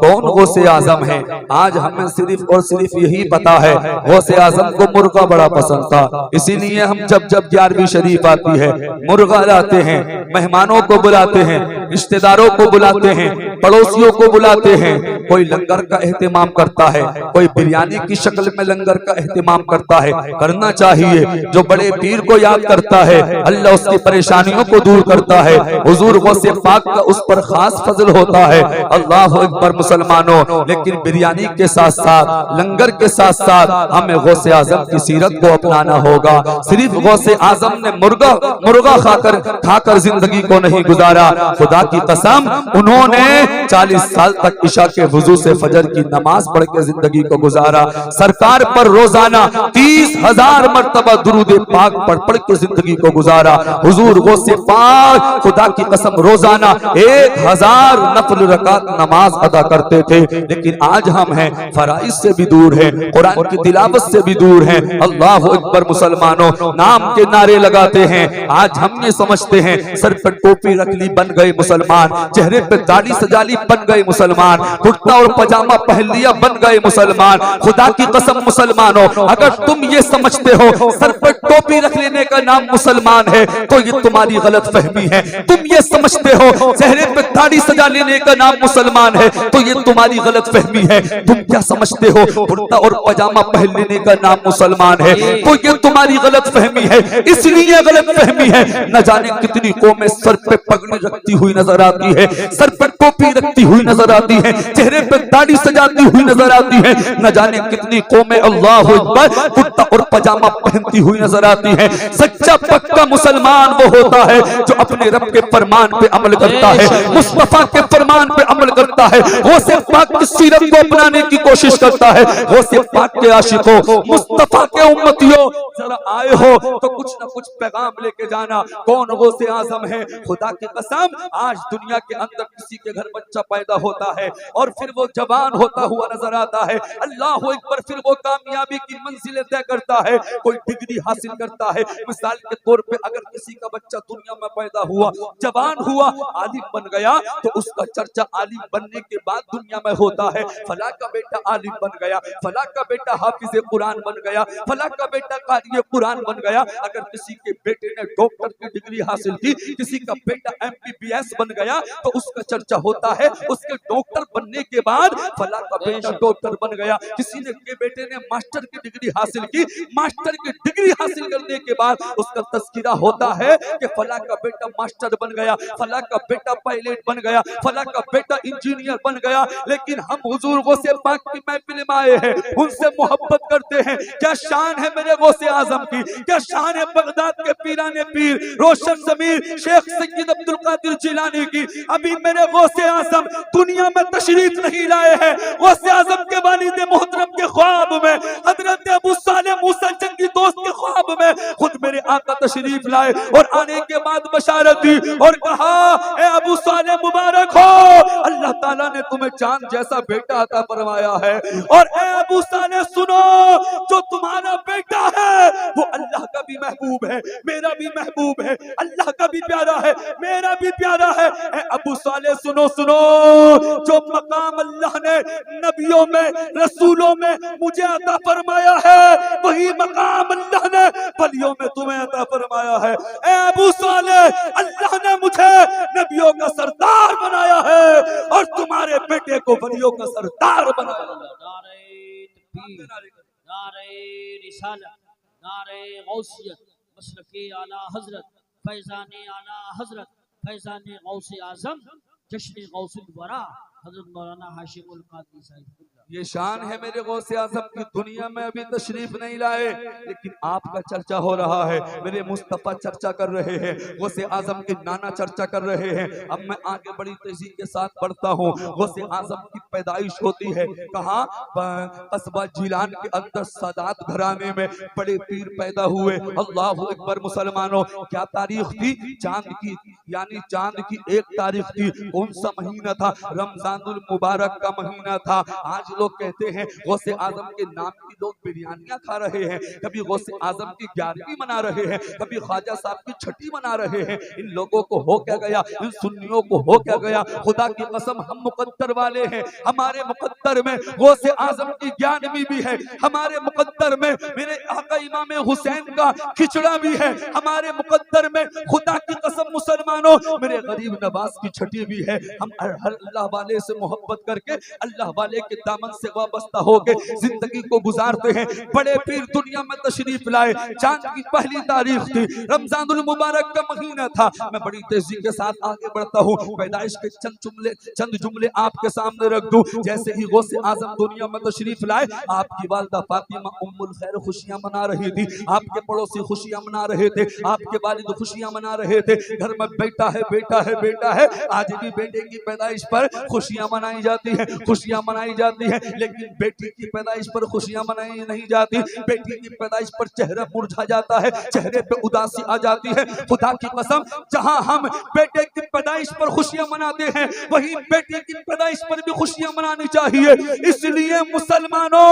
कौन गौसे आजम है। आज हमें सिर्फ और सिर्फ यही पता है गौसे आजम को मुर्गा बड़ा पसंद था, इसीलिए हम जब जब 11वीं शरीफ आती है मुर्गा लाते हैं, मेहमानों को बुलाते हैं, रिश्तेदारों को बुलाते हैं, पड़ोसियों को बुलाते हैं। कोई लंगर का एहतमाम करता है, कोई बिरयानी की शक्ल में लंगर का एहतमाम करता है। करना चाहिए। जो बड़े पीर को याद करता है अल्लाह उसकी परेशानियों को दूर करता है। हुजूर गौसे पाक का उस पर खास फजल होता है। अल्लाह अकबर मुसलमानों। लेकिन बिरयानी के साथ साथ लंगर के साथ साथ हमें गौसे आजम की सीरत को अपनाना होगा। सिर्फ गौसे आजम ने मुर्गा खाकर जिंदगी को नहीं गुजारा। खुदा की कसम उन्होंने 40 साल तक इशा के वुजू से फजर की नमाज पढ़ के जिंदगी को गुजारा। सरकार पर रोजाना 30,000 मर्तबा दुरूद पाक पढ़ के जिंदगी को गुजारा। हुजूर गौसे पाक खुदा की कसम रोजाना 1000 नफल रकात नमाज अदा करते थे। लेकिन आज हम हैं फराइज से भी दूर हैं, कुरान की तिलावत से भी दूर हैं। अल्लाह अकबर मुसलमानों। नाम के नारे लगाते हैं। आज हम ये समझते हैं सर पर टोपी रख ली बन गए मुसलमान, चेहरे पे दाढ़ी सजा ली बन गए मुसलमान, कुर्ता और पजामा पहन लिया बन गए मुसलमान। खुदा की कसम मुसलमानों, अगर तुम ये समझते हो सर पर टोपी रख लेने का नाम मुसलमान है तो ये तुम्हारी गलत फहमी है। तुम ये समझते हो चेहरे पे दाढ़ी सजा लेने का नाम मुसलमान है तो ये तुम्हारी गलत फहमी है। तुम क्या समझते हो कुर्ता और पजामा पहन लेने का नाम मुसलमान है तो ये तुम्हारी गलत फहमी है। इसलिए गलत फहमी है। न जाने कितनी कौमें सर पे पगड़ी रखती हुई नजर आती है, सर पर टोपी रखती हुई नजर आती है, चेहरे पे दाढ़ी सजाती हुई नजर आती है। न जाने कितनी कौमें अल्लाह अकबर कुर्ता और पजामा पहनती हुई नजर आती है। सच्चा पक्का मुसलमान वो होता है जो अपने रब के फरमान पे अमल करता है, मुस्तफा के फरमान पे अमल करता है, गौसे पाक की सीरत को अपनाने की कोशिश करता है। गौसे पाक के आशिकों, मुस्तफा के उम्मतियों, जरा आए हो तो कुछ ना कुछ पैगाम लेके जाना। कौन गौसे आजम है। खुदा की कसम आज दुनिया के अंदर किसी के घर बच्चा पैदा होता है और फिर वो जवान होता हुआ नजर आता है। अल्लाह अकबर। फिर वो कामयाबी की मंजिलें तय करता है, कोई डिग्री हासिल करता है। मिसाल के तौर पे अगर किसी का बच्चा दुनिया में पैदा हुआ, जवान हुआ, आलिम बन गया तो उसका चर्चा आलिम बनने के बाद दुनिया में होता है। फला का बेटा आलिम बन गया, फला का बेटा हाफिज कुरान बन गया, फला का बेटा कारी कुरान बन गया। अगर किसी के बेटे ने डॉक्टर की डिग्री हासिल की, किसी का बेटा MBBS बन गया तो उसका चर्चा होता है। उसके डॉक्टर बनने के बाद फला का बेटा डॉक्टर बन गया। किसी ने के बेटे ने मास्टर की डिग्री हासिल की, मास्टर की डिग्री हासिल करने के बाद उसका तस्कीरा होता है कि फला का बेटा मास्टर बन गया, फला का बेटा पायलट बन गया, फला का बेटा इंजीनियर बन गया। लेकिन हम हुजूर गौसे पाक की महफिल में आए हैं, उनसे मोहब्बत करते हैं। क्या शान है मेरे गौसे आजम की, क्या शान है बगदाद के पीराने पीर रोशन ज़मीर शेख सैयद अब्दुल कादिर जिलानी की। अभी मेरे गौसे आजम दुनिया में तशरीफ नहीं लाए हैं। गौसे आजम के वालिद मोहतरम के ख्वाब में, हजरत अबू सालेह मूसा जंगी दोस्त के ख्वाब में खुद मेरे आका तशरीफ लाए और आने के बाद बशारत दी और कहा ए अबू सालेह मुबारक हो, अल्लाह ताला ने तुम्हें चांद जैसा बेटा अता फरमाया है। और ए अबू सालेह सुनो, जो तुम्हारा बेटा है वो अल्लाह का भी महबूब है, मेरा भी महबूब है, अल्लाह का भी प्यारा है, मेरा भी प्यारा है। ए अबू सालेह सुनो सुनो, जो मकाम अल्लाह ने नबियों में रसूलों में मुझे अता फरमाया है वही मकाम अल्लाह ने वलियों में तुम्हें अता फरमाया है। ए अबू सालेह, अल्लाह ने मुझे नबियों का सरदार बनाया है और तुम्हारे बेटे को वलियों का सरदार बनाया। नारे रिसालत, नारे गौसियत, मसलके आला हजरत, फैजाने आला हजरत, फैजाने गौसे आजम, जश्न गौसुल वरा हजरत मौलाना हाशिमुल कादरी साहिब। ये शान है मेरे गौसे आजम की। दुनिया में अभी तशरीफ नहीं लाए लेकिन आपका चर्चा हो रहा है, मेरे मुस्तफा चर्चा कर रहे हैं, गौसे आजम के नाना चर्चा कर रहे हैं। अब मैं आगे बड़ी तेजी के साथ बढ़ता हूँ। गौसे आजम की पैदाइश होती है कहाँ? कस्बा जिलान के अंदर सादात घराने में बड़े पीर पैदा हुए। अल्लाह अकबर मुसलमानों। क्या तारीख थी? चांद की, यानी चांद की 1 तारीख थी। कौन सा महीना था? रमजान रमजानुल मुबारक का महीना था। आज लोग कहते हैं गौसे आजम के नाम की लोग बिरयानियां खा रहे हैं, कभी गौसे आजम की 11वीं मना रहे हैं, कभी ख्वाजा साहब की छठी मना रहे हैं। इन लोगों को हो क्या गया, इन सुन्नियों को हो क्या गया? खुदा की कसम हम मुकद्दर वाले हैं, हमारे मुकद्दर में गौसे आजम की 11वीं भी है, हमारे मुकद्दर में मेरे आका इमाम हुसैन का खिचड़ा भी है, हमारे मुकद्दर में खुदा की कसम मुसलमानों मेरे गरीब नवाज की छठी भी है। हम हर अल्लाह वाले से मोहब्बत करके अल्लाह वाले के दामन से वाबस्ता होके जिंदगी को गुजारते हैं। बड़े पीर दुनिया में तशरीफ लाए, चांद की पहली तारीख थी, रमजानुल मुबारक का महीना था। मैं बड़ी तेजी के साथ आगे बढ़ता हूँ, पैदाइश के चंद जुमले आपके सामने रख दूं। जैसे ही गौसे आजम दुनिया में तशरीफ लाए, आपकी वालिदा फातिमा उम्मुल खैर खुशियां मना रही थी, आपके पड़ोसी खुशियां मना रहे थे, आपके वालिद खुशियां मना रहे थे। घर में बेटा है, बेटा है, बेटा है। आज भी बेटे की पैदाइश पर खुशियां मनाई जाती है, खुशियां मनाई जाती है, लेकिन बेटी की पैदाइश पर खुशियां मनाई नहीं जाती। बेटी की पैदाइश पर चेहरा मुरझा जाता है, चेहरे पे उदासी आ जाती है। खुदा की कसम, जहां हम बेटे की पैदाइश पर खुशियां मनाते हैं, वहीं बेटी की पैदाइश पर भी खुशियां मनानी चाहिए। इसलिए मुसलमानों,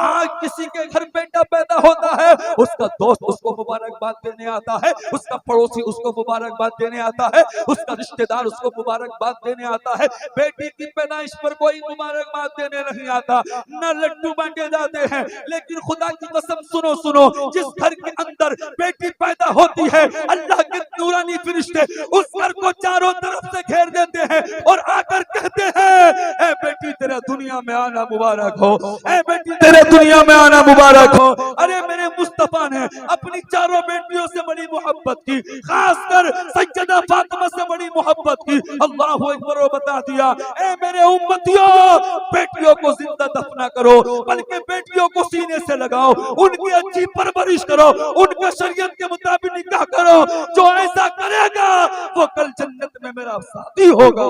आज किसी के घर बेटा पैदा होता है, उसका दोस्त उसको मुबारकबाद देने आता है, उसका पड़ोसी उसको मुबारकबाद देने आता है, उसका रिश्तेदार उसको मुबारकबाद देने आता है। बेटी की पैदाइश पर कोई मुबारकबाद देने नहीं आता, न लड्डू बांटे जाते हैं। लेकिन खुदा की कसम सुनो सुनो, जिस घर के अंदर बेटी पैदा होती है, अल्लाह के नूरानी फरिश्ते उस घर को चारों तरफ से घेर देते हैं और आकर कहते हैं, ए बेटी तेरा दुनिया में आना मुबारक हो, ए बेटी तेरे दुनिया में आना मुबारक हो। अरे मेरे मुस्तफा ने अपनी चारों बेटियों से बड़ी मोहब्बत की, खासकर सैयदा फातिमा से बड़ी मोहब्बत की। अल्लाह अकबर बता दिया, ए मेरे उम्मतियों, बेटियों को जिंदा दफना करो, बल्कि बेटियों को सीने से लगाओ, उनकी अच्छी परवरिश करो, उनके शरीयत के मुताबिक निकाह करो। जो ऐसा करेगा वो कल जन्नत में मेरा साथी होगा।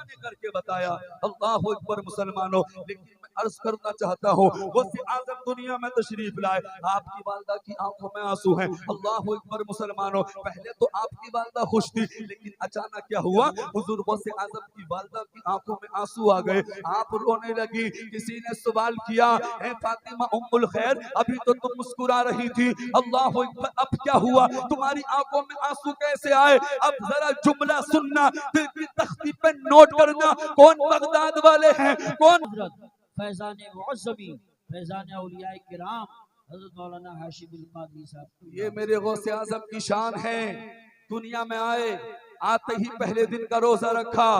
ने करके बताया। अल्लाह अकबर मुसलमानों। लेकिन मैं अर्ज करना चाहता हूँ, गौसे आजम दुनिया में तशरीफ लाए, आपकी वालिदा की आंखों में आंसू हैं। अल्लाह अकबर मुसलमानों। पहले तो आपकी वालिदा खुश थी, लेकिन अचानक क्या हुआ, हुजूर गौसे आजम की वालिदा की आंखों में आंसू आ गए, आप रोने लगी। किसी ने सवाल किया, ए फातिमा उम्मुल खैर, अभी तो तुम मुस्कुरा रही थी, अल्लाह अकबर, अब क्या हुआ, तुम्हारी आंखों में आंसू कैसे आए? अब जरा जुमला सुनना, दिल की तख्ती पे नोट करना, कौन बगदाद वाले हैं, कौन फैजान मुअज़्ज़मी, फैजान औलिया किराम हज़रत मौलाना हाशिम कादरी साहब। ये मेरे गौसे आज़म की शान है। दुनिया में आए, आते ही पहले दिन का रोजा रखा,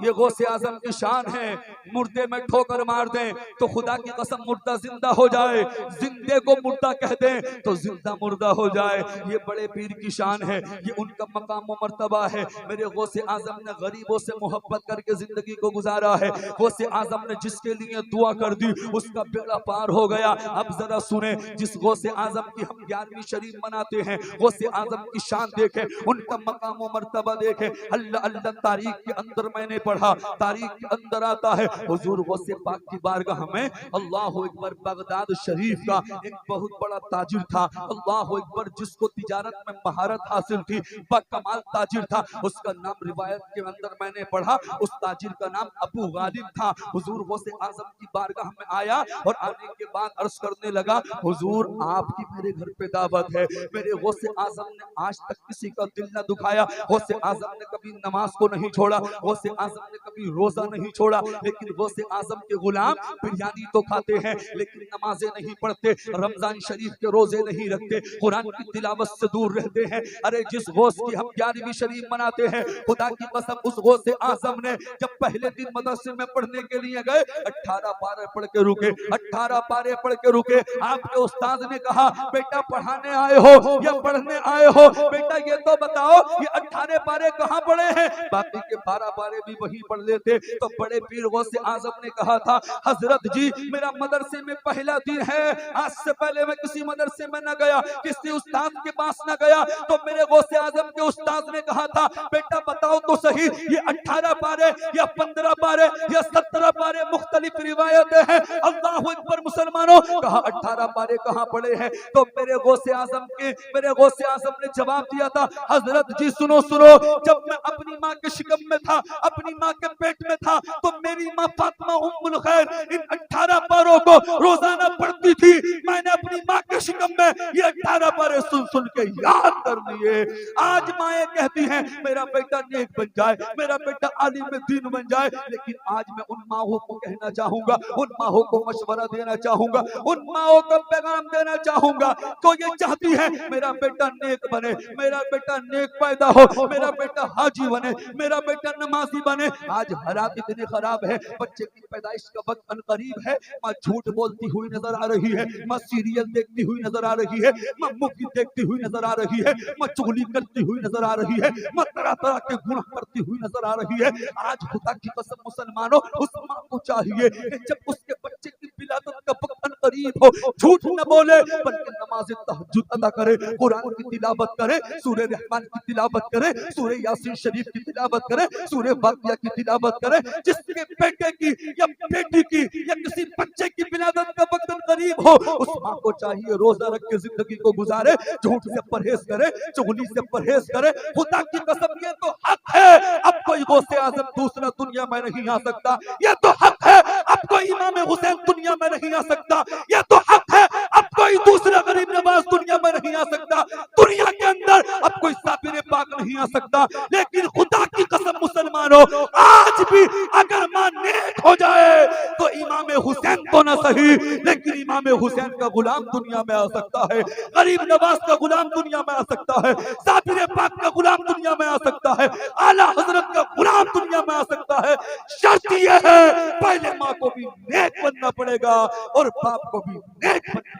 ये गौसे आजम की शान है। मुर्दे में ठोकर मार दें तो खुदा की कसम मुर्दा जिंदा हो जाए, जिंदे को मुर्दा कह दें तो जिंदा मुर्दा हो जाए। ये बड़े पीर की शान है, ये उनका मकाम व मर्तबा है। मेरे गौसे आजम ने गरीबों से मोहब्बत करके जिंदगी को गुजारा है। गौसे आजम ने जिसके लिए दुआ कर दी उसका बेड़ा पार हो गया। अब जरा सुने, जिस गौसे आजम की हम 11वीं शरीफ मनाते हैं, गौसे आजम की शान देखें, उनका मकाम व मर्तबा देखें। अल्लाह अल्लाह, तारीख के अंदर मैंने पढ़ा, तारीख के अंदर आता है, हुजूर गौसे पाक की बारगाह में अल्लाह अकबर बगदाद शरीफ का एक बहुत बड़ा ताजिर था। अल्लाह अकबर, जिसको तिजारत में महारत हासिल थी, बकमाल ताजिर था। उसका नाम रिवायत के अंदर मैंने पढ़ा, उस ताजिर का नाम अबू गालिब था। हुजूर गौसे आजम की बारगाह में आया और आने के बाद अर्ज करने लगा, हुजूर आपकी मेरे घर पे दावत है। मेरे गौसे आजम ने आज तक किसी का दिल न दुखाया, गौसे आजम ने कभी नमाज को नहीं छोड़ा, गौसे आजम ने कभी रोजा नहीं छोड़ा। लेकिन गौसे आजम के गुलाम बिरयानी तो खाते हैं, लेकिन नमाजें नहीं पढ़ते, रमजान शरीफ के रोजे नहीं रखते, कुरान की तिलावत से दूर रहते हैं। अरे जिस गौस की हम 11वीं शरीफ मनाते हैं, खुदा की कसम, उस गौसे आजम ने जब पहले दिन मदरसे में पढ़ने के लिए गए, 18 पारे पढ़ के रुके, 18 पारे पढ़ के रुके। आपके उस्ताद ने कहा, बेटा पढ़ाने आए हो या पढ़ने आए हो? बेटा ये तो बताओ, ये 18 पारे कहाँ पढ़े हैं? बाकी के 12 पारे भी वही पढ़ लेते। तो बड़े पीर गौसे आजम ने कहा था, हजरत जी मेरा मदरसे में पहला दिन है, आज से पहले मैं किसी मदरसे में न गया, किसी उस्ताद के पास न गया। तो मेरे गौसे आजम के उस्ताद ने कहा था, बेटा बताओ तो सही, ये 18 पारे या 15 पारे या 17 पारे, मुख्तलिफ रिवायतें हैं। अल्लाह अकबर मुसलमानों। कहा 18 पारे कहाँ पढ़े हैं? तो मेरे गौसे आजम ने जवाब दिया था, हजरत जी सुनो सुनो, जब मैं अपनी माँ के शिकम में था, अपनी माँ के पेट में था, तो मेरी माँ फातिमा उम्मुल खैर इन 18 पारों को रोजाना पढ़ती थी। मैंने अपनी माँ के शिकम में ये 18 पारे सुन सुन के याद कर लिए। आज माएँ कहती हैं मेरा बेटा नेक बन जाए, मेरा बेटा आलिम दीन बन जाए, लेकिन आज मैं उन माओं को कहना चाहूंगा, उन माओं को मशवरा देना चाहूंगा, उन माओं को पैगाम देना चाहूंगा तो ये चाहती है मेरा बेटा नेक बने, मेरा बेटा नेक पैदा हो, मेरा बेटा हाजी बने, मेरा बेटा नमाजी बने। आज हालात इतने खराब है, बच्चे की पैदाइश का वक्त अनकरीब है, माँ झूठ बोलती हुई नजर आ रही है, माँ सीरियल देखती हुई नजर आ रही है, माँ मूवी देखती हुई नजर आ रही है, माँ चुगली करती हुई नजर आ रही है, माँ तरह तरह के गुनाह करती हुई नजर आ रही है। आज खुदा की कसम मुसलमानों, उस माँ को चाहिए कि जब उसके बच्चे की विलादत का वक्त अनकरीब हो, झूठ न बोले बल्कि नमाज तहज्जुद अदा करे, कुरान की तिलावत करे, सूरह रहमान की तिलावत करे, सूरह यासीन शरीफ की तिलावत करे, सूरह वाक़िया की तिलावत करे। जिसके बेटे की या बेटी की या किसी बच्चे की विलादत का वक्त करीब हो, उस माँ को चाहिए रोजा रख के जिंदगी को गुजारे, झूठ से परहेज करे, चुगली से परहेज करे। खुदा की कसम ये तो हक है, अब कोई गौसे आजम दूसरा दुनिया में नहीं आ सकता। ये तो हक है, अब कोई इमाम हुसैन दुनिया में नहीं आ सकता। ये तो हक है, अब कोई दूसरा गरीब नवाज दुनिया में नहीं आ सकता। दुनिया के अंदर अब कोई साबिर पाक नहीं आ सकता। लेकिन खुदा की कसम मुसलमानों, आज भी अगर मां नेक हो जाए तो इमाम हुसैन तो ना सही, लेकिन इमाम हुसैन का गुलाम दुनिया में आ सकता है, गरीब नवाज का गुलाम दुनिया में आ सकता है, साबिर पाक का गुलाम दुनिया में आ सकता है, आला हजरत का गुलाम दुनिया में आ सकता है। शर्त यह है पहले माँ को भी नेक बनना पड़ेगा और बाप को भी नेक बनना।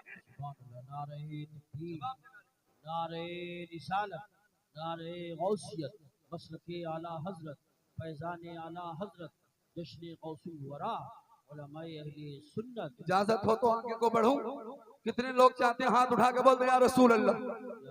नारे तकबीर, नारे रिसालत, नारे गौसियत, मसलके आला हजरत, फैजान आला हजरत, जश्न गौसुल वरा, उलमाए अहले सुन्नत। इजाजत हो तो आगे को बढ़ूं। कितने लोग चाहते हैं हाथ उठा के बोल दे या रसूल अल्लाह।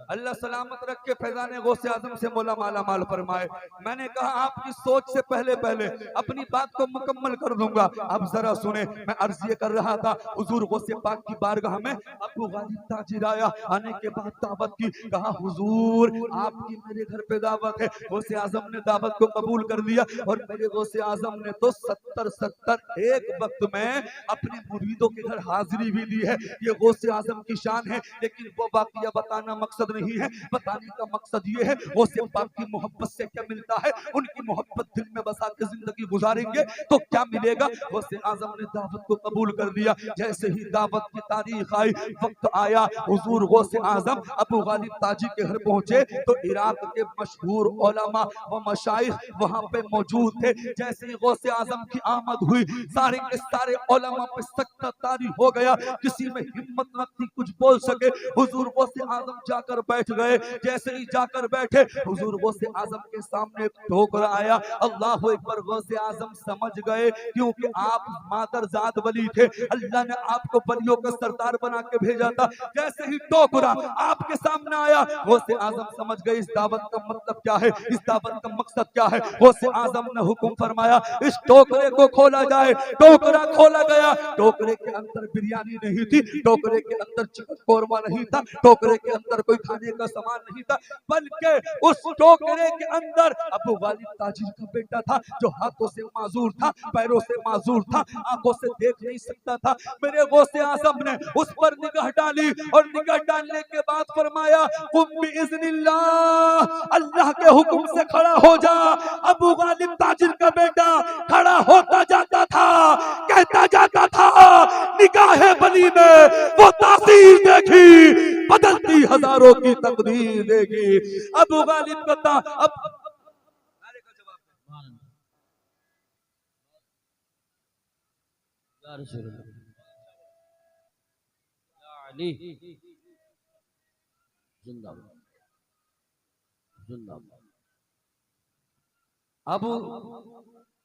अल्लाह सलामत रख के फैजान गौसे आजम से मौला माला माल फरमाए। मैंने कहा आपकी सोच से पहले पहले अपनी बात को मुकम्मल कर दूंगा। अब जरा सुने, मैं अर्ज ये कर रहा था, हुजूर गौसे पाक की बारगाह में अबू गालिब ताजिर आया, आने के बाद दावत की, कहा हुजूर आपकी मेरे घर पे दावत है। गौसे आजम ने दावत को कबूल कर लिया और मेरे गौसे आजम ने तो 70 एक वक्त में अपने मुरीदों के घर हाजिरी भी दी है। ये गौसे आजम की शान है, लेकिन वो वाक़िया बताना मकसद नहीं है। बताने का मकसद ये है गौसे पाक की मोहब्बत से क्या मिलता है, उनकी मोहब्बत दिल में बसा के जिंदगी गुजारेंगे तो क्या मिलेगा। गौसे आजम ने दावत को कबूल कर लिया। जैसे ही दावत की तारीख आई, वक्त आया, हुजूर गौसे आजम अबू गालिब ताजी के घर पहुंचे तो इराक के मशहूर उलमा व मशाइख वहां पे मौजूद थे। जैसे ही गौसे आजम की आमद हुई, सारे के सारे उलमा पे सख्त तारी हो गया, किसी में हिम्मत न थी कुछ बोल सके। हुजूर गौसे आजम जाकर बैठ गए। जैसे ही जाकर बैठे, हुजूर गौसे आजम के सामने एक ठोकर आया। अल्लाह अकबर। गौसे आजम समझ गए क्योंकि आप मादरजात वली थे, अल्लाह ने आपको वलियों का सरदार बना के भेजा था। जैसे ही टोकरा आपके सामने आया, गौसे आजम समझ गए इस दावत का मतलब क्या है, इस दावत का मकसद क्या है। गौसे आजम ने हुक्म फरमाया इस टोकरे को खोला जाए। टोकरा खोला गया। टोकरे के अंदर बिरयानी नहीं थी, टोकरे के अंदर चिकन कोरमा नहीं था, टोकरे के अंदर कोई खाने का सामान नहीं था, बल्कि उस टोकरे के अंदर अबू गालिब ताजिर का बेटा था जो हाथों से माजूर था, पैरों से माजूर था, आंखों से देख नहीं सकता था। मेरे गौसे आजम ने उस पर निगाह डाली और निगाह डालने के बाद फरमाया कुम बिइज़्निल्लाह, अल्लाह के हुक्म से खड़ा हो जा। अबू गालिब ताजिर का बेटा खड़ा होता जाता था, कहता जाता था निगाहे वली में वो तासीर देखी, बदलती हजारों की तकदीर देखी। अबू गालिब का अब या रसूल अल्लाह, या अली, जिंदाबाद जिंदाबाद। अबू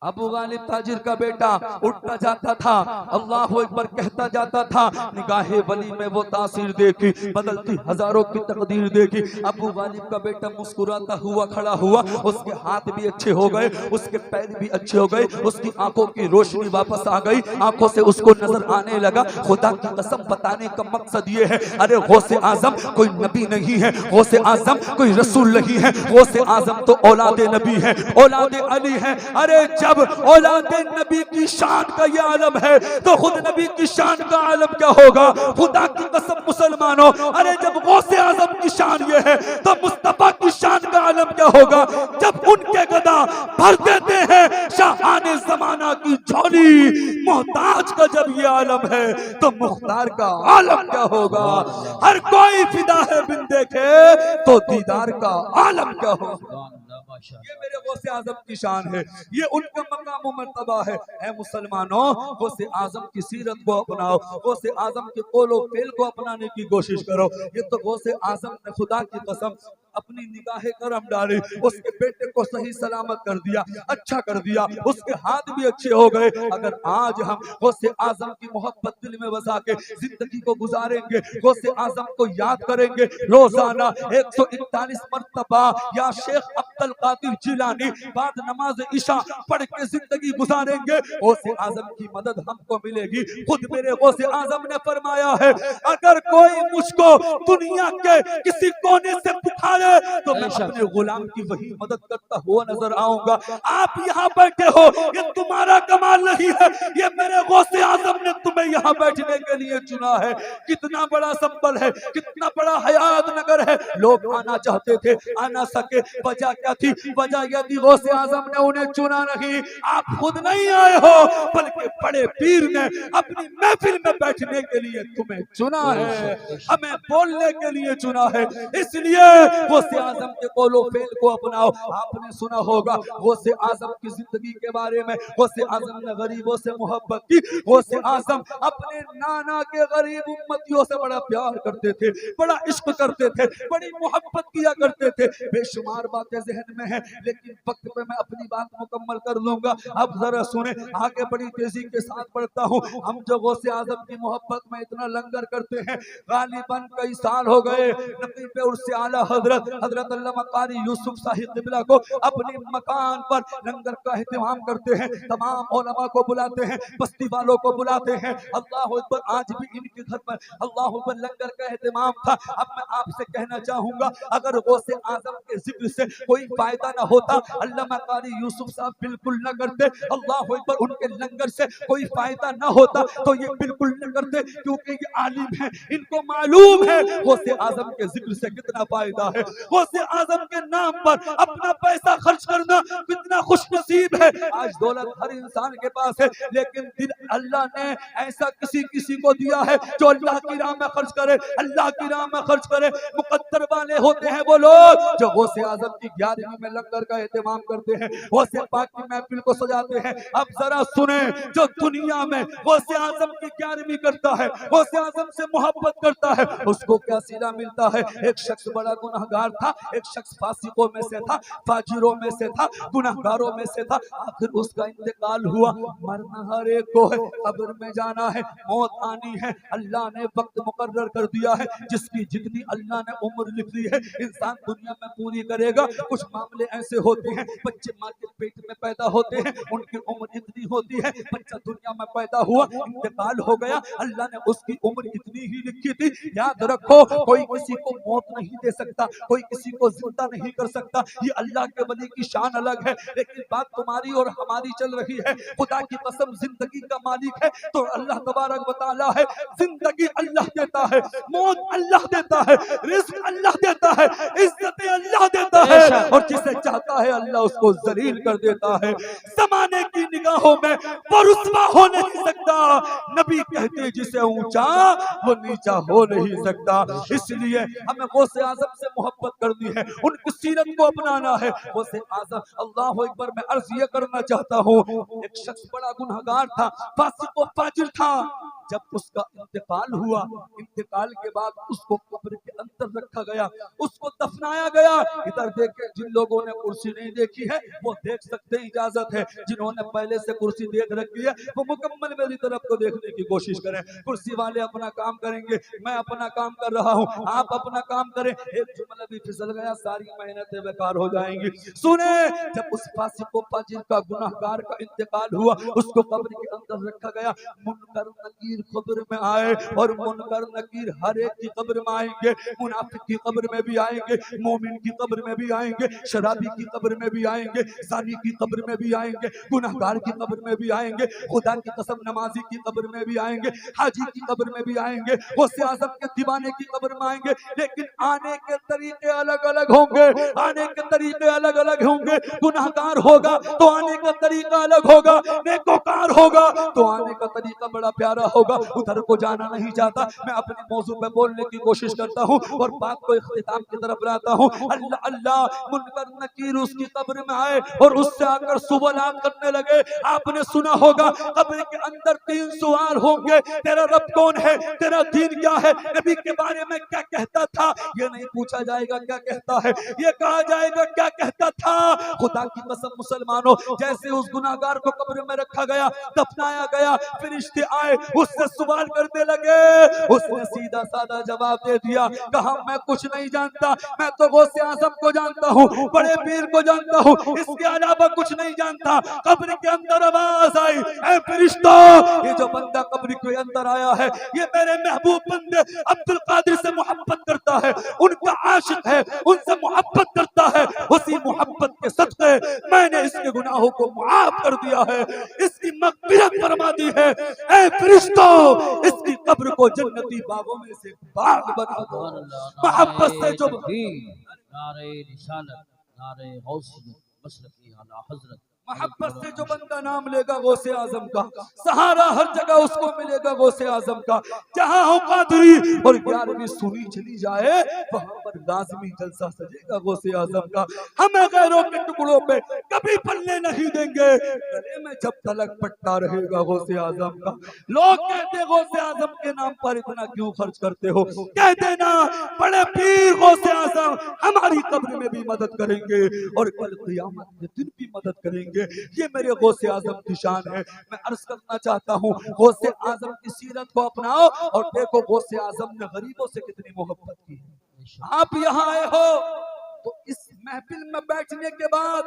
अबू गालिब ताजिर का बेटा उठता जाता था, अल्लाह अकबर कहता जाता था, निगाहे वली में वो तासीर देखी, बदलती हजारों की तकदीर देखी। अबू गालिब का बेटा मुस्कुराता हुआ खड़ा हुआ, उसके हाथ भी अच्छे हो गए, उसके पैर भी अच्छे हो गए, उसकी आंखों की रोशनी वापस आ गई, आंखों से उसको नजर आने लगा। खुदा की कसम बताने का मकसद ये है, अरे गौसे आजम कोई नबी नहीं है, गौसे आजम कोई रसूल नहीं है, गौसे आजम तो औलादे नबी है, औलादे अली है। अरे जब औलादे नबी की शान का ये आलम है तो खुद नबी की शान का आलम क्या होगा। खुदा की कसम मुसलमानों, अरे जब गौसे आजम की शान ये है तो मुस्तफा की शान का आलम क्या होगा। जब उनके गदा भर देते हैं शाहाने जमाना की झोली, मोहताज का जब ये आलम है तो मुख्तार का आलम क्या होगा। हर कोई फिदा है बिन देखे तो दीदार का आलम क्या होगा। ये मेरे गौसे आजम की शान है, ये उनका मकाम मर्तबा है। ऐ मुसलमानों, गौसे आजम की सीरत को अपनाओ, गौसे आजम के कौलो फेल को अपनाने की कोशिश करो। ये तो गौसे आजम ने खुदा की कसम अपनी निगाहे करम डाली, उसके बेटे को सही सलामत कर दिया, अच्छा कर दिया, उसके हाथ भी अच्छे हो गए। अगर आज हम गौसे आजम की मोहब्बत दिल में बसा के जिंदगी को गुजारेंगे, गौसे आजम को याद करेंगे रोजाना 141 मरतबा या शेख अब्दुल कादिर जिलानी बाद नमाज इशा पढ़ के जिंदगी गुजारेंगे, गौसे आजम की मदद हमको मिलेगी। खुद मेरे गौसे आजम ने फरमाया है, अगर कोई मुझको दुनिया के किसी कोने से पुकारे तो मैं अपने गुलाम की वही मदद करता हुआ नजर आऊंगा। आप यहाँ बैठे हो, ये तुम्हारा कमाल नहीं है, ये मेरे गौसे आजम ने तुम्हें यहाँ बैठने के लिए चुना है। कितना बड़ा संबल है, कितना बड़ा हयात नगर है। लोग आना चाहते थे, आ ना सके, वजह क्या थी? वजह यह थी गौसे आजम ने उन्हें चुना नहीं। आप खुद नहीं आए हो, बल्कि बड़े पीर ने अपनी महफिल में बैठने के लिए तुम्हें चुना है, हमें बोलने के लिए चुना है। इसलिए गौसे आजम के कौलो फेल को अपनाओ। आपने सुना होगा गौसे आजम की जिंदगी के बारे में, गौसे आजम ने गरीबों से मोहब्बत की, गौसे आजम अपने नाना के गरीब उम्मतियों से बड़ा प्यार करते थे, बड़ा इश्क करते थे, बड़ी मोहब्बत किया करते थे। बेशुमार बातें जहन में है, लेकिन वक्त पे मैं अपनी बात मुकम्मल कर लूंगा। अब जरा सुने, आगे बड़ी तेजी के साथ बढ़ता हूँ। हम जो गौसे आजम की मोहब्बत में इतना लंगर करते हैं, गालिबन कई साल हो गए नबी पे उर्से आला हजरत अल्लामा कारी यूसुफ साहिब क़िबला को अपने मकान पर लंगर का एहतमाम करते हैं, तमाम उलमा को बुलाते हैं, बस्ती वालों को बुलाते हैं। अल्लाह अकबर, आज भी इनके घर पर अल्लाह अकबर लंगर का एहतमाम था। अब मैं आपसे कहना चाहूंगा, अगर गौसे आजम के जिक्र से कोई फायदा ना होता, अल्लामा कारी यूसुफ साहब बिल्कुल न करते। अल्लाह अकबर, उनके लंगर से कोई फायदा ना होता तो ये बिल्कुल न करते, क्योंकि ये आलिम है, इनको मालूम है गौसे आजम के जिक्र से कितना फायदा है। गौसे आजम के नाम पर अपना पैसा खर्च करना कितना खुशनसीब है। आज दौलत हर इंसान के पास है, लेकिन दिल अल्लाह ने ऐसा किसी को दिया है जो अल्लाह की राह में खर्च करे, अल्लाह की राह में खर्च करे। मुकद्दर वाले होते हैं वो लोग जो गौसे आजम की 11वीं में लंगर का एहतमाम करते हैं, गौसे पाक की महफिल को सजाते हैं। अब जरा सुने, जो दुनिया में गौसे आजम की 11वीं करता है, गौसे आजम से मोहब्बत करता है, उसको क्या सिला मिलता है। एक शख्स बड़ा गुनाहगार था, एक शख्स फासिकों में से था, फाजिरों में से था, गुनाहगारों में से था। आखिर उसका इंतकाल हुआ। मरना हर एक को है, कब्र में जाना है, मौत आनी है। अल्लाह ने वक्त मुकर्रर कर दिया है, जिसकी जितनी अल्लाह ने उम्र लिख दी है इंसान दुनिया में पूरी करेगा। कुछ मामले ऐसे होते हैं, बच्चे माँ के पेट में पैदा होते हैं, उनकी उम्र इतनी होती है, बच्चा दुनिया में पैदा हुआ, इंतकाल हो गया, अल्लाह ने उसकी उम्र इतनी ही लिखी थी। याद रखो, कोई किसी को मौत नहीं दे सकता, कोई किसी को जिंदा नहीं कर सकता। ये अल्लाह के वली की शान अलग है, लेकिन बात तुम्हारी और हमारी चल रही है। खुदा की कसम, जिंदगी का मालिक है तो अल्लाह तबारक व तआला है। जिंदगी अल्लाह देता है, मौत अल्लाह देता है, रिज़्क अल्लाह देता है, इज्जत अल्लाह देता है, और जिसे चाहता है अल्लाह उसको जलील कर देता है। ज़माने की निगाहों में वो रुस्वा हो नहीं सकता। नबी कहते जिसे ऊंचा वो नीचा हो नहीं सकता। इसलिए हमें गौसे आजम से मोहब्बत करनी है, उनकी सीरत को अपनाना है। गौसे आजम, अल्लाह अकबर, मैं अर्ज ये करना चाहता हूँ, एक शख्स बड़ा गुनहगार था, फासिक व फाजिर था, जब उसका इंतकाल हुआ, इंतकाल के बाद उसको कब्र के अंदर रखा गया, उसको दफनाया गया। इधर देखे, जिन लोगों ने कुर्सी नहीं देखी है वो देख सकते हैं, इजाजत है। जिन्होंने पहले से कुर्सी देख रखी है वो मुकम्मल मेरी तरफ को देखने की कोशिश करें। कुर्सी वाले अपना काम करेंगे, मैं अपना काम कर रहा हूँ, आप अपना काम करें। एक जुमला भी फिसल गया, सारी मेहनतें बेकार हो जाएंगी। सुने, जब उस फासिक फाजिर का गुनाहगार का इंतकाल हुआ, उसको कब्र के अंदर रखा गया। मुनकर नकीर कब्र में आए और मुनकर नकीर हर एक की कब्र में आएंगे। मुनाफिक की कब्र में भी आएंगे, मोमिन की कब्र में भी आएंगे, शराबी की कब्र में भी आएंगे, जानी की कब्र में भी आएंगे, गुनाहगार की कब्र में भी आएंगे, खुदा की कसम नमाजी की कब्र में भी आएंगे, हाजी की कब्र में भी आएंगे, गौसे आज़म के दीवाने की कब्र में आएंगे। लेकिन आने के तरीके अलग अलग होंगे, आने के तरीके अलग अलग होंगे। गुनाहगार होगा तो आने का तरीका अलग होगा, नेकोकार होगा तो आने का तरीका बड़ा प्यारा होगा। उधर को जाना नहीं चाहता, मैं अपने मौजू पे बोलने की कोशिश करता हूँ और बात को इख्तिताम की तरफ लाता हूँ। अल्लाह अल्लाह, मुनकर नकीर उसकी कब्र में आए और उससे आकर सुवालात करने लगे। आपने सुना होगा कब्र के अंदर 3 सवाल होंगे, तेरा रब कौन है, तेरा दीन क्या है, नबी के बारे में क्या कहता था। ये नहीं पूछा जाएगा क्या कहता है, ये कहा जाएगा क्या कहता था। खुदा की कसम मुसलमानों, जैसे उस गुनाहगार को कब्र में रखा गया, दफनाया गया, फरिश्ते आए, उससे सवाल करने लगे। उसने सीधा साधा जवाब दे दिया, कहा मैं कुछ नहीं जानता, मैं तो गौसे आज़म को जानता हूँ, बड़े पीर को जानता हूँ, इसके अलावा कुछ नहीं जानता। कब्र के अंदर आवाज आई, ऐ फरिश्तों, ये जो बंदा कब्र के अंदर आया है ये मेरे महबूब बंदे अब्दुल कादिर से मोहब्बत करता है, उनका आशिक है, उनसे मोहब्बत करता है। उसी मोहब्बत के सदक़े मैंने इसके गुनाहों को माफ कर दिया है, इसकी मग़फ़िरत फरमा दी है। ऐ फरिश्तों, इसकी कब्र को जन्नती बागों में से बाग बना दो। मोहब्बत से जो नारे रिसालत, नारे गौसियत, मसलकी आला हजरत, मोहब्बत से जो बंदा नाम लेगा गौसे आजम का, सहारा हर जगह उसको मिलेगा गौसे आजम का। जहां हो कादरी और 11वीं सुनी चली जाए, वहां पर लाजमी जलसा सजेगा गौसे आजम का। हमें गैरों के टुकड़ों पे कभी पलने नहीं देंगे, गले में जब तलक पट्टा रहेगा गौसे आजम का। लोग कहते गौसे आजम के नाम पर इतना क्यों खर्च करते हो, कह देना बड़े पीर गौसे आजम हमारी कब्र में भी मदद करेंगे और कल क़यामत के दिन भी मदद करेंगे। ये मेरे गौसे आजम की शान है। मैं अर्ज करना चाहता हूँ, गौसे आजम की सीरत को अपनाओ और देखो गौसे आजम ने गरीबों से कितनी मोहब्बत की है। आप यहाँ आए हो तो इस महफिल में बैठने के बाद,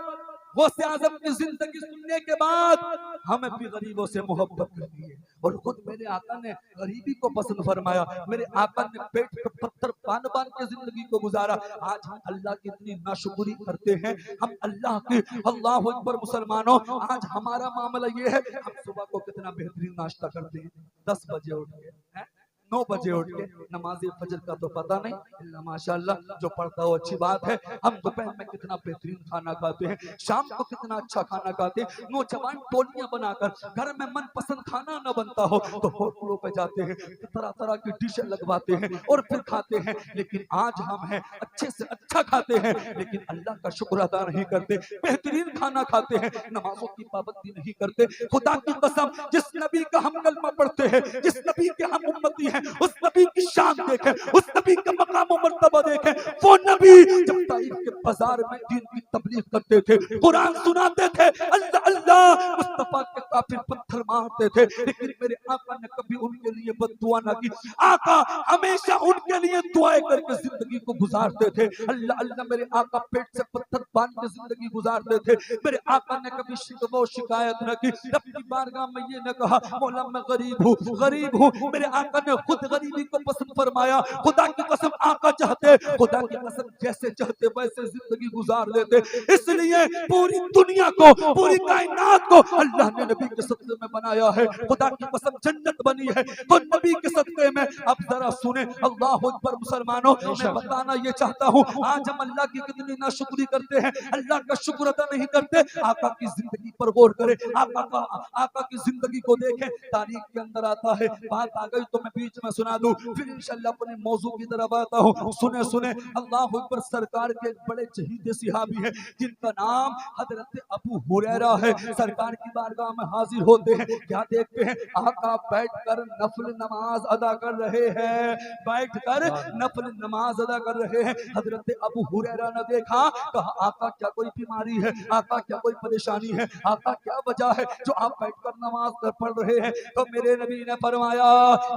गौसे आजम की जिंदगी सुनने के बाद हमें भी गरीबों से मोहब्बत करनी है। और खुद मेरे आका ने गरीबी को पसंद फरमाया, मेरे आका ने पेट पे पत्थर बांध बांध के जिंदगी को गुजारा। आज हम अल्लाह की इतनी नाशुक्री करते हैं, हम अल्लाह की, अल्लाह अकबर मुसलमानों, आज हमारा मामला ये है, हम सुबह को कितना बेहतरीन नाश्ता करते हैं, 10 बजे उठ के, 9 बजे उठ के, नमाज़े फजर का तो पता नहीं, अल्लाह माशाअल्लाह जो पढ़ता हो अच्छी बात है। हम दोपहर में कितना बेहतरीन खाना खाते हैं, शाम को कितना अच्छा खाना खाते हैं। नौजवान टोलियां बनाकर, घर में मनपसंद खाना न बनता हो तो होटलों पे जाते हैं, तरह तरह की डिशें लगवाते हैं और फिर खाते हैं। लेकिन आज हम हैं अच्छे से अच्छा खाते हैं, लेकिन अल्लाह का शुक्र अदा नहीं करते, बेहतरीन खाना खाते हैं, नमाजों की पाबंदी नहीं करते। खुदा की कसम, जिस नबी का हम कलमा पढ़ते हैं, जिस नबी के हम उम्मती हैं, उस नबी की शान देखें, उस नबी का मकाम और मर्तबा देखें। वो नबी जब ताइफ के बाजार में दीन की तबलीग करते थे, कुरान सुनाते थे, अल्लाह अल्लाह मुस्तफा के काफिर पत्थर मारते थे, लेकिन मेरे आका ने कभी उनके लिए बद्दुआ ना की। आका हमेशा उनके लिए दुआएं करके जिंदगी को गुजारते थे। अल्लाह अल्लाह, मेरे आका पेट से पत्थर बांध के जिंदगी गुजारते थे। मेरे आका ने कभी शिकवा शिकायत न की, अपनी बारगाह में ये न कहा मौला मैं गरीब हूँ, गरीब हूँ। मेरे आका ने खुद गरीबी को पसंद फरमाया। खुदा की कसम, आका चाहते, खुदा की कसम जैसे चाहते वैसे जिंदगी गुजार देते। इसलिए पूरी दुनिया को, पूरी कायनात को अल्लाह ने नबी के सदक़े में बनाया है। खुदा की कसम जन्नत बनी है तो नबी के सदक़े में। अब जरा सुने, अल्लाह अकबर मुसलमानों, मैं बताना ये चाहता हूँ, आज हम अल्लाह की कितनी नाशुक्री करते हैं, अल्लाह का शुक्र अदा नहीं करते। आका की जिंदगी पर गौर करें, आका की जिंदगी को देखें। तारीख के अंदर आता है, बात आ गई तो मैं बीच बीच में सुना दूं, फिर इंशाल्लाह अपने मौजू की तरफ आता हूँ। सुने सुने, अल्लाह अकबर। सरकार के बड़े चहीते सिहाबी हैं जिनका नाम हजरत अबू हुरैरा है। सरकार की बारगाह में हाजिर होते हैं, क्या देखते हैं? आका बैठकर नफल नमाज अदा कर रहे हैं, बैठकर नफल नमाज अदा कर रहे हैं। हजरत अबू हुरैरा ने देखा, कहा आका क्या कोई बीमारी है? आका क्या कोई परेशानी है? आका क्या वजह है जो आप बैठकर नमाज कर पढ़ रहे हैं? तो मेरे नबी ने फरमाया,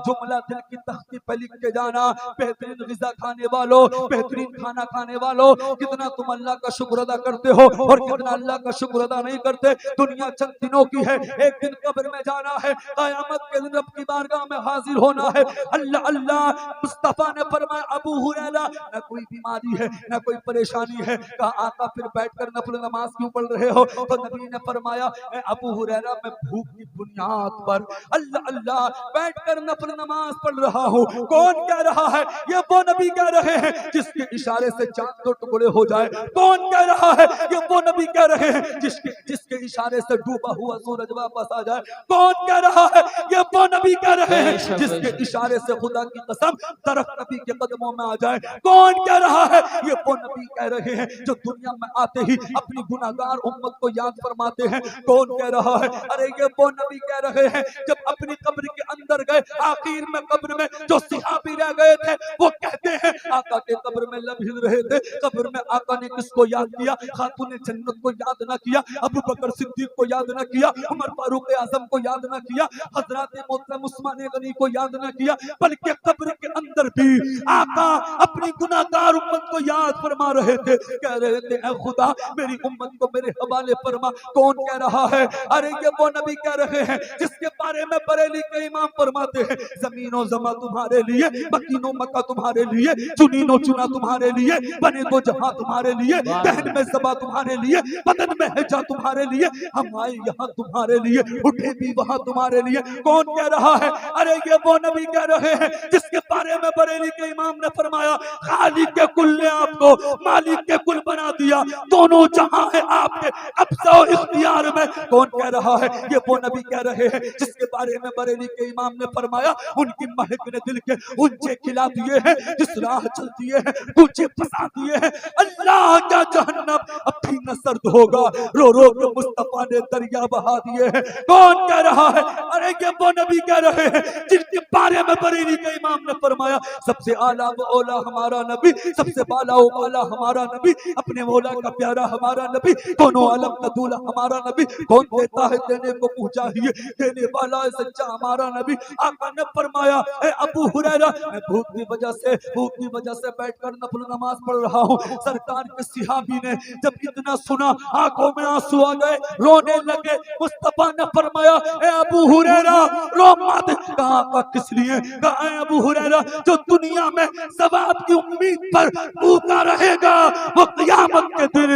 जुमला दिल की तख्ती पे लिख के जाना, बेहतरीन ग़िज़ा खाने वालों, बेहतरीन खाना खाने वालों, कितना तुम अल्लाह का शुक्र अदा करते हो और कितना अल्लाह का शुक्र अदा नहीं करते। दुनिया चंद दिनों की है, एक दिन कब्र में जाना है, क़यामत के दिन रब की बारगाह में हाजिर होना है। अल्लाह अल्लाह मुस्तफा ने फरमाया, अबू हुरैरा न कोई बीमारी है न कोई परेशानी है। कहा आका फिर बैठकर नफल नमाज क्यों पढ़ रहे हो? तो नबी ने फरमाया, अबू हुरैरा मैं भूख की बुनियाद पर अल्लाह अल्लाह बैठकर नफल नमाज पढ़ रहा हूँ। कौन कह रहा है? ये वो नबी कह रहे हैं जिसके इशारे से चांद दो टुकड़े हो जाए। कौन कह रहा है? ये वो नबी कह रहे हैं जिसके इशारे से डूबा हुआ सूरज वापस आ जाए। कौन कह रहा है? ये वो नबी कह रहे हैं जिसके इशारे से खुदा की कसम दरख्त नबी के कदमों में आ जाए। कौन कह रहा है? ये वो नबी कह रहे हैं जो दुनिया में आते ही अपनी गुनाहगार उम्मत को याद फरमाते हैं। कौन कह रहा है? अरे ये वो नबी कह रहे हैं जब अपनी कब्र के अंदर गए, आखिर में कब्र में जो सिहाबी रह गए थे वो कहते हैं आका के कब्र में लब हिल रहे थे, कब्र में आका ने किसको याद किया? खातून जन्नत को याद ना किया, अबू बकर सिद्दीक को याद ना किया, उमर फारूक आजम को याद ना किया, हजरत मोहतरम उस्मान गनी को याद ना किया, बल्कि कब्र के अंदर भी आका अपनी गुनाहगार उम्मत को याद फरमा रहे थे। कह रहे थे ऐ खुदा मेरी उम्मत को मेरे हवाले फरमा। कौन कह रहा है? अरे ये वो नबी कह रहे हैं जिसके बारे में बरेली के इमाम फरमाते हैं, जमीनो जमा तुम्हारे लिए, बकीनो मक्का तुम्हारे लिए, चुनीनो चुना तुम्हारे लिए, बने दो जहां तुम्हारे लिए, दहन में सबा तुम्हारे लिए, बदन में हैजा तुम्हारे लिए, हम आए यहाँ तुम्हारे लिए, उठे भी वहां तुम्हारे लिए। कौन कह रहा है? अरे ये वो नबी कह रहे हैं जिसके बारे में बरेली के इमाम ने फरमाया, खालिक के कुल ने आपको मालिक के कुल बना दिया, दोनों जहां है आपके कब्ज़ा और इख्तियार में। कौन कह रहा है? ये वो नबी कह रहे हैं जिसके बारे में बरेली के इमाम ने फरमाया, उनकी महक ने दिल के ऊंचे खिला दिए हैं, जिस राह चलती है ऊंचे फंसा दिए हैं। अल्लाह का जहन्नम अब भी न सर्द होगा, रो रो के मुस्तफा ने दरिया बहा दिए हैं। कौन कह रहा है? अरे ये वो नबी कह रहे हैं जिनके बारे में बरेली के इमाम ने फरमाया, सबसे आला व औला हमारा नबी, सबसे बाला व बाला हमारा नबी, अपने मौला का प्यारा हमारा नबी, दोनों आलम का दूल्हा हमारा नबी। कौन देता है देने को मुँह चाहिए, देने वाला है सच्चा हमारा नबी। आका ने फरमाया, ए अबू हुरैरा मैं भूख की वजह से बैठकर नफल नमाज पढ़ रहा हूँ। सरकार के सिहाबी ने जब इतना सुना आंखों में आंसू आ गए, रोने लगे। मुस्तफा ने फरमाया, ए अबू हुरैरा रो मत। कहा का किस लिए? कहा ए अबू हुरैरा जो दुनिया में सवाब की उम्मीद पर भूखा रहेगा वो क़यामत के दिन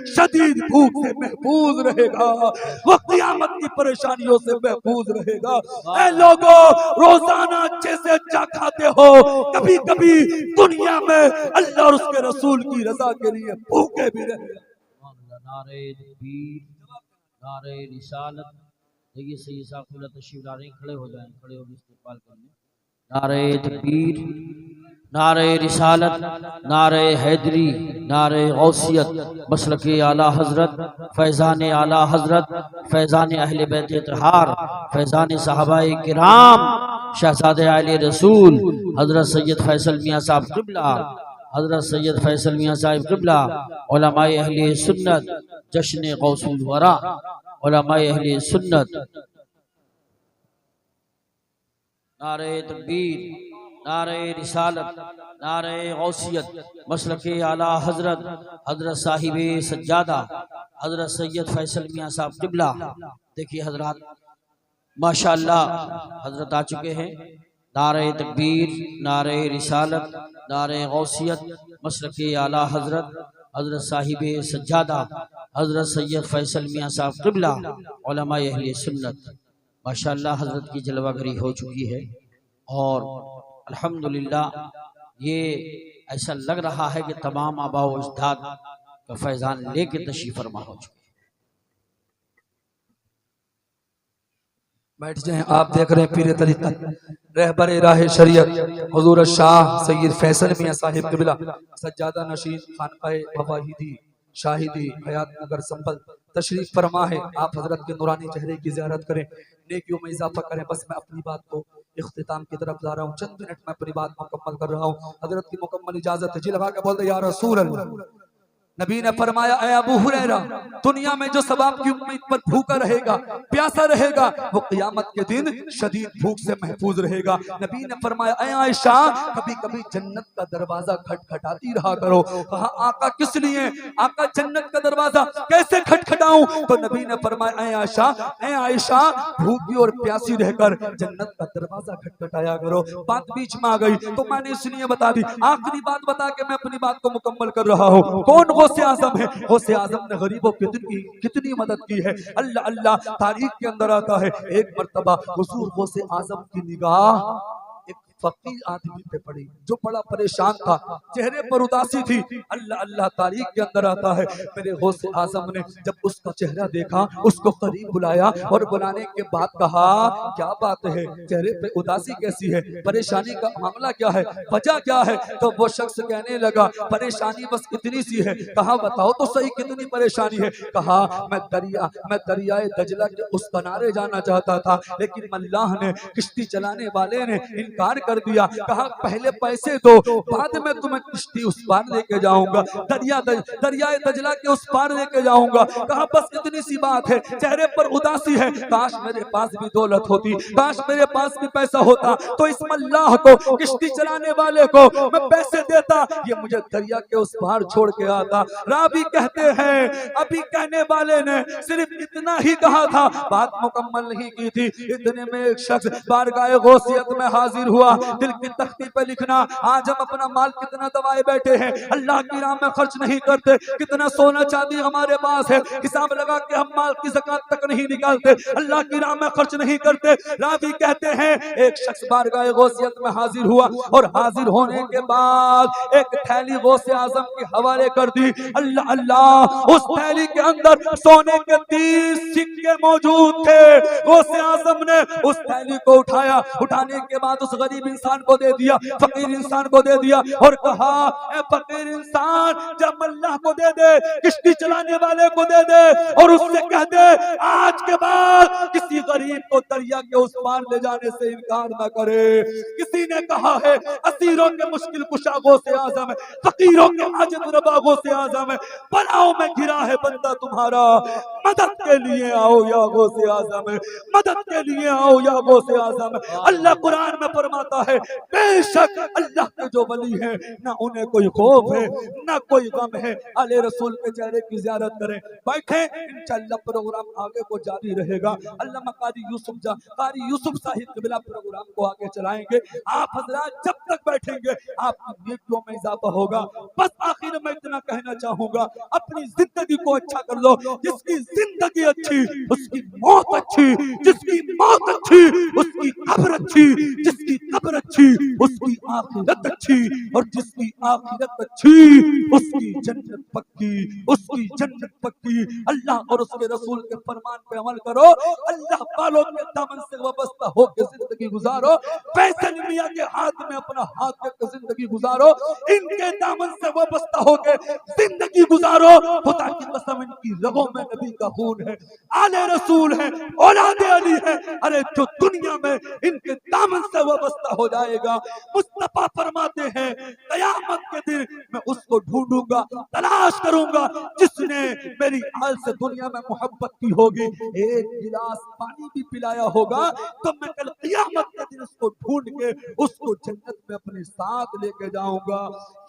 शदीद भूख से महफूज रहेगा, वो क़यामत की परेशानियों से महफूज रहेगा। ऐ लोगों रोजाना अच्छे से अच्छा खाते हो, कभी कभी दुनिया में अल्लाह और उसके रसूल की रजा के लिए भूखे भी रहे। नारे तकबीर, नारे रिसालत। देखिए सही साहब तशरीफ ला रहे हैं, खड़े हो जाएं, खड़े होकर इस्तेमाल करने। नारे तकबीर, नारे रिसालत, नारे हैदरी, नारे गौसियत, मसलके आला हजरत, फैज़ान आला हजरत, फैज़ान अहले बैत तहार, फैज़ान सहाबाए किराम, शहजादे आले रसूल हजरत सैयद फैसल मियाँ साहब क़िबला, हजरत सैयद फैसल मियाँ साहब क़िबला, उलमाए अहले सुन्नत, जश्न गौसुल वरा, उलमाए अहले सुन्नत। नारे तकबीर, नारे रिसालत, नारे गौसियत, मसलके आला हजरत, हजरत साहिब सज्जादा, हजरत सैयद फैसल मियाँ साहब क़िबला। देखिए हजरत माशाअल्लाह हजरत आ चुके हैं। नारे तकबीर, नारे रिसालत, नारे गौसियत, मसलके आला हजरत, हजरत साहिब सज्जादा, हजरत सैयद फैसल मियाँ साहब क़िबला, उलमाए अहले सुन्नत। माशाअल्लाह हजरत की जलवागरी हो चुकी है और अल्हम्दुलिल्लाह ये ऐसा लग रहा है कि तमाम आबा व अजदाद का फैज़ान लेके तशरीफ़ फरमा हो चुके। बैठ जाएं। आप देख रहे हैं पीर तरीक़त रहबर राह शरीयत हुजूर शाह सैयद फैसल मियां साहिब क़िबला सज्जादा नशीद खानकाए मवाहिदी शाहिदी हयात नगर संभल तशरीफ फरमा है। आप हजरत के नूरानी चेहरे की ज़ियारत करें, नेकियों में इजाफा करें। बस मैं अपनी बात को इख्तिताम की तरफ ला रहा हूँ, चंद मिनट में अपनी बात मुकम्मल कर रहा हूँ। हजरत की मुकम्मल इजाजत है। जी लगा के बोलते या रसूल अल्लाह। नबी ने फरमाया ऐ अबू हुरैरा, दुनिया में जो सबाब की उम्मीद पर भूखा रहेगा, प्यासा रहेगा, वो क़यामत के दिन शदीद भूख से महफूज रहेगा। नबी ने फरमाया ऐ आयशा, कभी कभी जन्नत का दरवाजा खटखटाती रहा करो। कहा आका किस लिए? आका जन्नत का दरवाजा कैसे खटखटाऊं? तो नबी ने फरमाया ऐ आयशा, भूखी और प्यासी रहकर जन्नत का दरवाजा खटखटाया करो। बात बीच में आ गई तो मैंने इसलिए बता दी। आखिरी बात बता के मैं अपनी बात को मुकम्मल कर रहा हूँ। कौन गौसे आजम है? गौसे आजम ने गरीबों की कितनी मदद की है। अल्लाह अल्लाह तारीख के अंदर आता है, एक मर्तबा हुजूर गौसे आजम की निगाह एक फकीर आदमी पे पड़ी जो बड़ा परेशान था, चेहरे पर उदासी थी। अल्लाह अल्लाह तारीख के अंदर आता है, मेरे गौसे आजम ने जब उसका चेहरा देखा, उसको करीब बुलाया और बुलाने के बाद कहा क्या बात है, चेहरे पे उदासी कैसी है, परेशानी का मामला क्या है, वजह क्या है? तो वो शख्स कहने लगा परेशानी बस इतनी सी है। कहा बताओ तो सही कितनी परेशानी है? कहा मैं दरियाए दजला के उस किनारे जाना चाहता था, लेकिन अल्लाह ने किश्ती चलाने वाले ने इनकार कर दिया। कहा पहले पैसे दो, बाद में तुम्हें किश्ती उस पार लेके जाऊंगा, दरियाए दजला के उस पार लेके जाऊंगा। कहा बस इतनी सी बात है, चेहरे पर उदासी है। काश मेरे पास भी दौलत होती, काश मेरे पास भी पैसा होता, तो इस मल्लाह को, किश्ती चलाने वाले को मैं पैसे देता, ये मुझे दरिया के उस पार छोड़ के आता। रावी कहते हैं अभी कहने वाले ने सिर्फ इतना ही कहा था, बात मुकम्मल नहीं की थी। इतने में एक शख्स बारगाह गौसियत में हाजिर हुआ। दिल की तख्ती पे लिखना, आज हम अपना माल कितना दबाए बैठे हैं, अल्लाह की राह में खर्च नहीं करते, कितना सोना चांदी हमारे पास है, हिसाब लगा के हम माल की ज़कात तक नहीं निकालते, अल्लाह की राह में खर्च नहीं करते। रावी कहते हैं एक शख्स बारगाह गौसियत में हाजिर हुआ और हाजिर होने के बाद एक थैली गौसे आजम के हवाले कर दी। अल्लाह अल्लाह, उस थैली के अंदर सोने के 30 सिक्के मौजूद थे। गौसे आजम ने उस थैली को उठाया, उठाने के बाद उस गरीब इंसान को दे दिया, फकीर इंसान को दे दिया और कहा ए फकीर इंसान, जब अल्लाह को दे दे, किश्ती चलाने वाले को दे दे और उससे कह दे आज के बाद किसी गरीब को दरिया के उस पार ले जाने से इनकार न करे। किसी ने कहा है असीरों के मुश्किल कुशा गौसे आजम है, फकीरों के हाजत रवा गौसे आजम है, बलाओं में घिरा है बंदा तुम्हारा, मदद के लिए आओ या गौसे आजम है, मदद के लिए आओ या गौसे आजम है। अल्लाह कुरान में फरमाता है बेशक अल्लाह के जो वली हैं ना उन्हें कोई खौफ है ना कोई गम है। आले रसूल के चेहरे की ज़ियारत करें, बैठे इंशाअल्लाह प्रोग्राम आगे को जारी रहेगा। अल्लामा कारी यूसुफ साहिब क़िबला प्रोग्राम को आगे चलाएंगे। आप हजरात जब तक बैठेंगे आपकी नेकियों में इजाफा होगा। बस आखिर में इतना कहना चाहूंगा, अपनी जिंदगी को अच्छा कर लो। जिसकी जिंदगी अच्छी उसकी मौत अच्छी, जिसकी मौत अच्छी उसकी कब्र अच्छी, जिसकी कब्र अच्छी उसकी आखिरत अच्छी, और जिसकी आखिरत अच्छी उसकी जन्नत पक्की, उसकी जन्नत पक्की। अल्लाह और उसके रसूल के फरमान पे अमल करो, अल्लाह वालों के दामन से वाबस्ता होकर जिंदगी गुजारो, पैसे मियां के हाथ में अपना हाथ रखकर जिंदगी गुजारो, इनके दामन से वाबस्ता होकर जिंदगी गुजारो। खुदा की कसम इनकी रगों में नबी का खून है, आले रसूल है, औलादे अली है। अरे जो दुनिया में इनके दामन से वाबस्ता हो जाएगा, मुस्तफा फरमाते हैं कयामत के दिन मैं उसको ढूंढूंगा, तलाश करूंगा जिसने मेरी हाल से दुनिया में मोहब्बत की होगी, एक गिलास पानी भी पिलाया होगा, तो मैं कल कयामत के दिन उसको ढूंढ के उसको जन्नत में अपने साथ लेके जाऊंगा।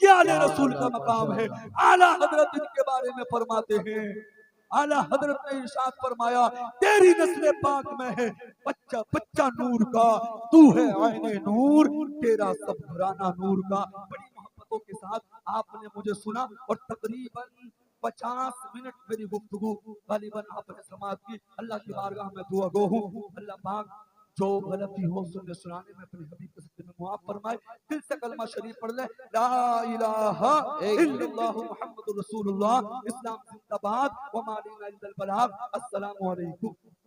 ये आले रसूल का मकाम है। आला हजरत इनके बारे में फरमाते हैं, आला हजरत ने इरशाद फरमाया तेरी नस्ल पाक में है बच्चा बच्चा नूर का, तू है आईने नूर, तेरा सब घराना नूर का। बड़ी मोहब्बतों के साथ आपने मुझे सुना और तकरीबन 50 मिनट मेरी गुफ्तगू गालिबन आपने समाप्त की। अल्लाह की बारगाह में दुआ गो हूँ, अल्लाह पाक जो गलती हो सुनने सुनाने में अपने हबीब के सत्ते में मुआफ फरमाए। दिल से कलमा शरीफ पढ़ ले, ला इलाहा इल्लल्लाह मुहम्मदुर रसूलुल्लाह, इस्लाम जिंदाबाद, व मा अलैना इल्लल बलाग। अस्सलामु अलैकुम।